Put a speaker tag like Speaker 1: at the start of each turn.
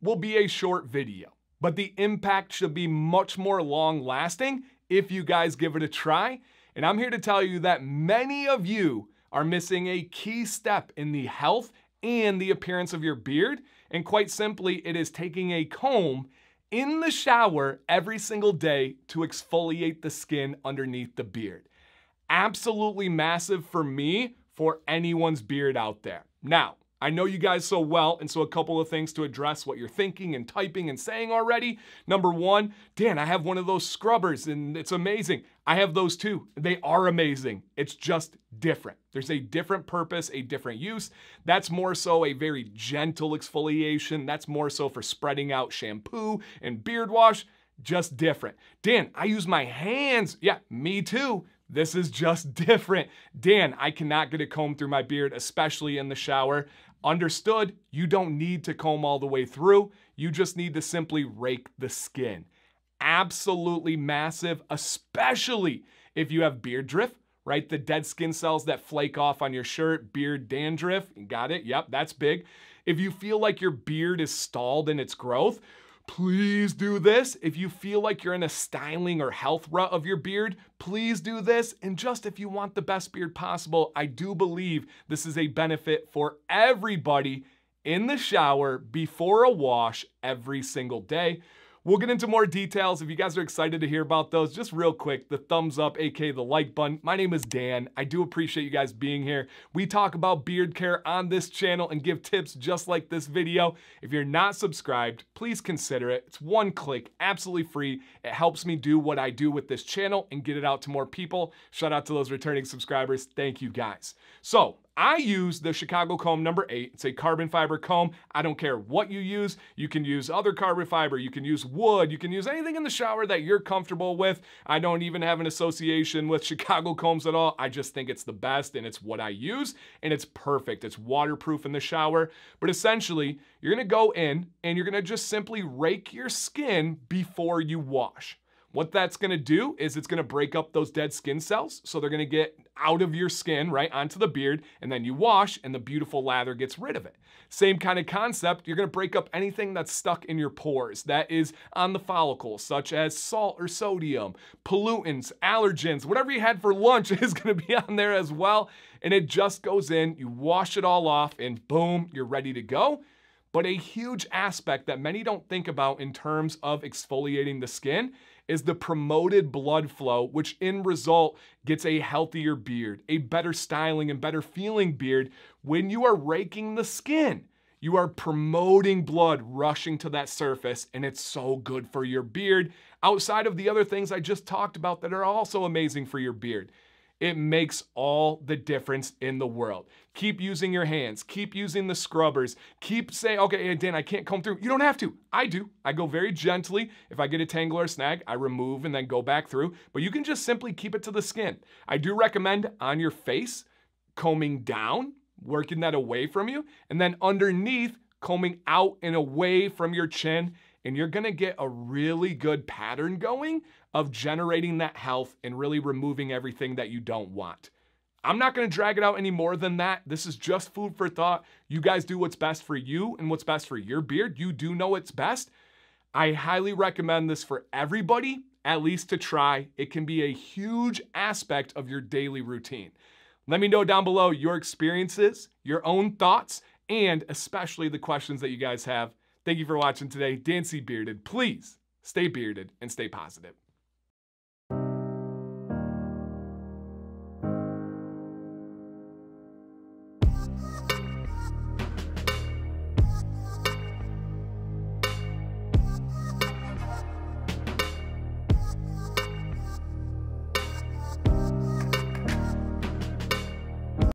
Speaker 1: will be a short video, but the impact should be much more long lasting if you guys give it a try. And I'm here to tell you that many of you are missing a key step in the health and the appearance of your beard. And quite simply, it is taking a comb in the shower every single day to exfoliate the skin underneath the beard. Absolutely massive for me, for anyone's beard out there. Now, I know you guys so well, and so a couple of things to address what you're thinking and typing and saying already. Number one, Dan, I have one of those scrubbers and it's amazing. I have those too. They are amazing. It's just different. There's a different purpose, a different use. That's more so a very gentle exfoliation. That's more so for spreading out shampoo and beard wash. Just different. Dan, I use my hands. Yeah, me too. This is just different. Dan, I cannot get a comb through my beard, especially in the shower. Understood, you don't need to comb all the way through. You just need to simply rake the skin. Absolutely massive, especially if you have beard drift, right? The dead skin cells that flake off on your shirt, beard dandruff, got it? Yep, that's big. If you feel like your beard is stalled in its growth, please do this. If you feel like you're in a styling or health rut of your beard, please do this. And just if you want the best beard possible, I do believe this is a benefit for everybody in the shower before a wash every single day. We'll get into more details. If you guys are excited to hear about those, just real quick, the thumbs up, aka the like button. My name is Dan. I do appreciate you guys being here. We talk about beard care on this channel and give tips just like this video. If you're not subscribed, please consider it. It's one click, absolutely free. It helps me do what I do with this channel and get it out to more people. Shout out to those returning subscribers. Thank you guys. So, I use the Chicago Comb number 8. It's a carbon fiber comb. I don't care what you use. You can use other carbon fiber. You can use wood. You can use anything in the shower that you're comfortable with. I don't even have an association with Chicago combs at all. I just think it's the best and it's what I use and it's perfect. It's waterproof in the shower. But essentially, you're gonna go in and you're gonna just simply rake your skin before you wash. What that's gonna do is it's gonna break up those dead skin cells, so they're gonna get out of your skin, right, onto the beard, and then you wash and the beautiful lather gets rid of it. Same kind of concept, you're gonna break up anything that's stuck in your pores that is on the follicles, such as salt or sodium, pollutants, allergens, whatever you had for lunch is gonna be on there as well, and it just goes in, you wash it all off, and boom, you're ready to go. But a huge aspect that many don't think about in terms of exfoliating the skin is the promoted blood flow, which in result gets a healthier beard, a better styling and better feeling beard. When you are raking the skin, you are promoting blood rushing to that surface, and it's so good for your beard. Outside of the other things I just talked about that are also amazing for your beard. It makes all the difference in the world. Keep using your hands. Keep using the scrubbers. Keep saying, okay, Dan, I can't comb through. You don't have to. I do. I go very gently. If I get a tangle or a snag, I remove and then go back through. But you can just simply keep it to the skin. I do recommend on your face, combing down, working that away from you, and then underneath, combing out and away from your chin. And you're gonna get a really good pattern going of generating that health and really removing everything that you don't want. I'm not gonna drag it out any more than that. This is just food for thought. You guys do what's best for you and what's best for your beard. You do know what's best. I highly recommend this for everybody, at least to try. It can be a huge aspect of your daily routine. Let me know down below your experiences, your own thoughts, and especially the questions that you guys have. Thank you for watching today. Dan C. Bearded. Please stay bearded and stay positive.